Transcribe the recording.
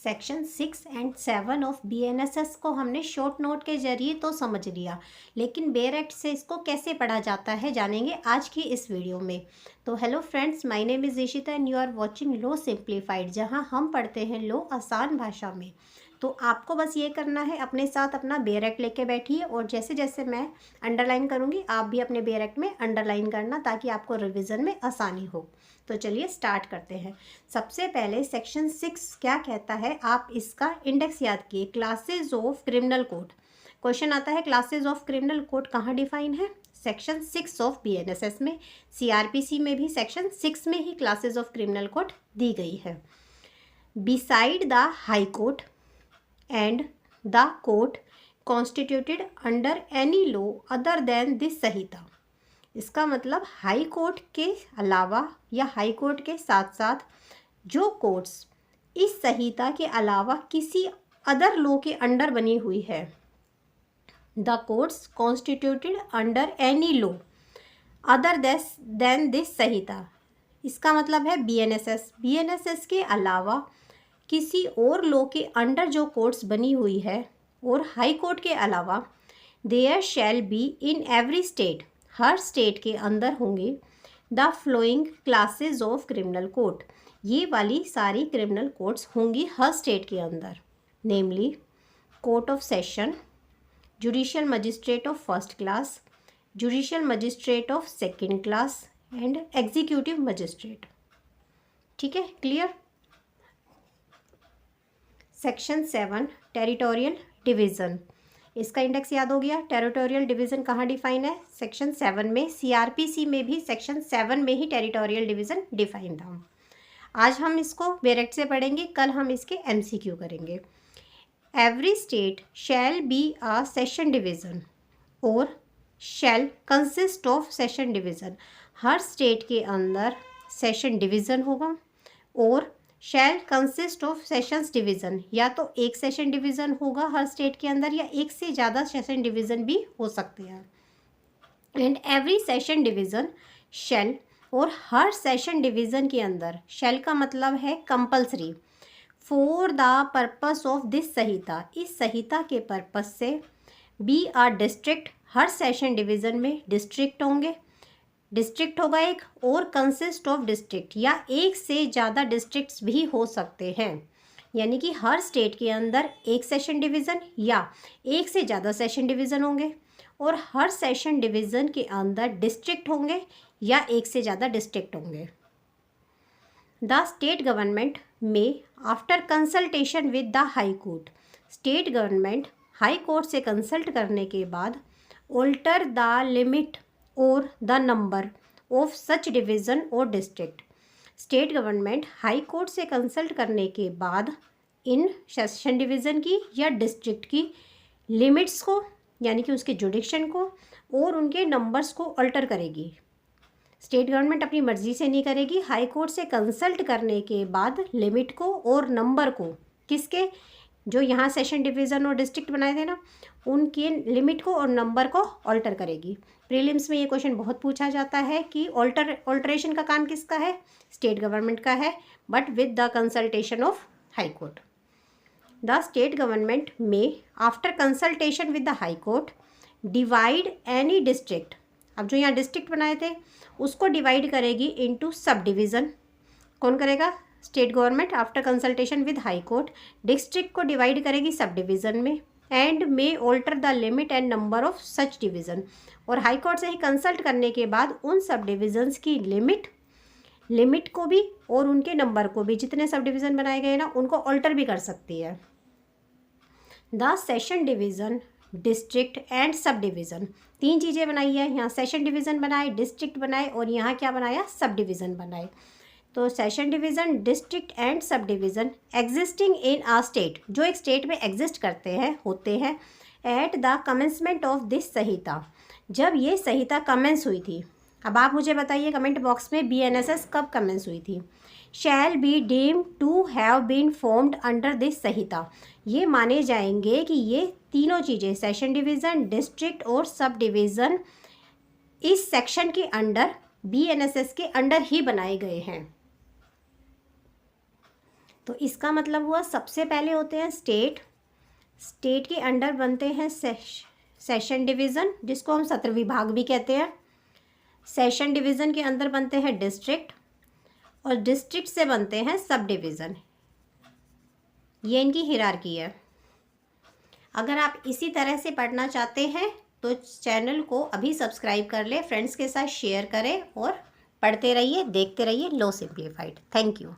Section 6 and 7 of BNSS को हमने short note के जरिए तो समझ लिया, लेकिन बेयर एक्ट से इसको कैसे पढ़ा जाता है जानेंगे आज की इस वीडियो में। तो hello friends, my name is Ishita and you are watching Law Simplified, जहां हम पढ़ते हैं लॉ आसान भाषा में। तो आपको बस ये करना है, अपने साथ अपना बेयर एक्ट लेके बैठिए और जैसे जैसे मैं अंडरलाइन करूँगी आप भी अपने बेयर एक्ट में अंडरलाइन करना, ताकि आपको रिविज़न में आसानी हो। तो चलिए स्टार्ट करते हैं। सबसे पहले सेक्शन 6 क्या कहता है, आप इसका इंडेक्स याद किए, classes of criminal code. Question आता है क्लासेज ऑफ क्रिमिनल कोड कहाँ डिफाइन है, सेक्शन 6 ऑफ BNSS में। CRPC में भी सेक्शन 6 में ही क्लासेज ऑफ क्रिमिनल कोड दी गई है। Beside the high court and the court constituted under any law other than this Sanhita. इसका मतलब हाई कोर्ट के अलावा या हाई कोर्ट के साथ साथ जो कोर्ट्स इस संहिता के अलावा किसी अदर लॉ के अंडर बनी हुई है, the courts constituted under any law other than this Sanhita. इसका मतलब है BNSS के अलावा किसी और लॉ के अंडर जो कोर्ट्स बनी हुई है और हाई कोर्ट के अलावा, there shall be in every state, हर स्टेट के अंदर होंगे the following classes of criminal code. ये वाली सारी क्रिमिनल कोड्स होंगी हर स्टेट के अंदर, namely court of session, judicial magistrate of first class, judicial magistrate of second class and executive magistrate. ठीक है, क्लियर। सेक्शन 7 टेरिटोरियल डिवीज़न, इसका इंडेक्स याद हो गया। टेरिटोरियल डिवीज़न कहाँ डिफाइन है, सेक्शन 7 में। CRPC में भी सेक्शन 7 में ही टेरिटोरियल डिवीज़न डिफाइन था। आज हम इसको बेयर एक्ट से पढ़ेंगे, कल हम इसके MCQ करेंगे। Every state shall be a session division और shall consist of session division. हर स्टेट के अंदर सेशन डिवीज़न होगा और shall consist of sessions division, या तो एक सेशन डिवीज़न होगा हर स्टेट के अंदर या एक से ज़्यादा सेशन डिवीज़न भी हो सकते हैं। एंड एवरी सेशन डिवीज़न शैल, और हर सेशन डिवीज़न के अंदर, शैल का मतलब है compulsory, for the purpose of this Sanhita, इस संहिता के पर्पस से, बी आर डिस्ट्रिक्ट, हर सेशन डिवीज़न में डिस्ट्रिक्ट होंगे, डिस्ट्रिक्ट होगा एक, और कंसिस्ट ऑफ डिस्ट्रिक्ट, या एक से ज़्यादा डिस्ट्रिक्ट्स भी हो सकते हैं। यानी कि हर स्टेट के अंदर एक सेशन डिवीज़न या एक से ज़्यादा सेशन डिवीज़न होंगे, और हर सेशन डिवीज़न के अंदर डिस्ट्रिक्ट होंगे या एक से ज़्यादा डिस्ट्रिक्ट होंगे। द स्टेट गवर्नमेंट में, after consultation with the high court, state government high court से कंसल्ट करने के बाद, ऑल्टर द लिमिट और the number of such division और district. State government high court से कंसल्ट करने के बाद इन सेशन डिवीज़न की या डिस्ट्रिक्ट की लिमिट्स को, यानी कि उसके जुडिक्शन को और उनके नंबर्स को अल्टर करेगी। स्टेट गवर्नमेंट अपनी मर्जी से नहीं करेगी, हाई कोर्ट से कंसल्ट करने के बाद लिमिट को और नंबर को, किसके, जो यहाँ सेशन डिवीज़न और डिस्ट्रिक्ट बनाए थे ना, उनके लिमिट को और नंबर को ऑल्टर करेगी। प्रीलिम्स में ये क्वेश्चन बहुत पूछा जाता है कि ऑल्टरेशन का काम किसका है, स्टेट गवर्नमेंट का है, but with the consultation of high court. The state government में, after consultation with the high court, divide any district, अब जो यहाँ डिस्ट्रिक्ट बनाए थे उसको डिवाइड करेगी इनटू सब डिवीज़न। कौन करेगा, state government after consultation with high court district को डिवाइड करेगी सब डिवीज़न में, and may alter the limit and number of such division, और हाई कोर्ट से ही कंसल्ट करने के बाद उन सब डिवीज़न्स की लिमिट को भी और उनके नंबर को भी, जितने सब डिवीज़न बनाए गए ना, उनको ऑल्टर भी कर सकती है। The session division, district and sub division, तीन चीज़ें बनाई है यहाँ, सेशन डिवीज़न बनाए, डिस्ट्रिक्ट बनाए और यहाँ क्या बनाया, सब डिवीज़न बनाए। तो session division, district and sub division existing in a state, जो एक स्टेट में एग्जिस्ट करते हैं, होते हैं, at the commencement of this Sanhita, जब ये संहिता कमेंस हुई थी। अब आप मुझे बताइए कमेंट बॉक्स में, BNSS कब कमेंस हुई थी। Shall be deemed to have been formed under this Sanhita, ये माने जाएंगे कि ये तीनों चीज़ें, सेशन डिवीज़न, डिस्ट्रिक्ट और सब डिवीज़न, इस सेक्शन के अंडर, BNSS के अंडर ही बनाए गए हैं। तो इसका मतलब हुआ सबसे पहले होते हैं स्टेट, स्टेट के अंडर बनते हैं सेशन डिवीज़न, जिसको हम सत्र विभाग भी कहते हैं। सेशन डिवीज़न के अंदर बनते हैं डिस्ट्रिक्ट, और डिस्ट्रिक्ट से बनते हैं सब डिवीज़न। ये इनकी हिरार्की है। अगर आप इसी तरह से पढ़ना चाहते हैं तो चैनल को अभी सब्सक्राइब कर लें, फ्रेंड्स के साथ शेयर करें और पढ़ते रहिए, देखते रहिए लॉ सिंप्लीफाइड। Thank you.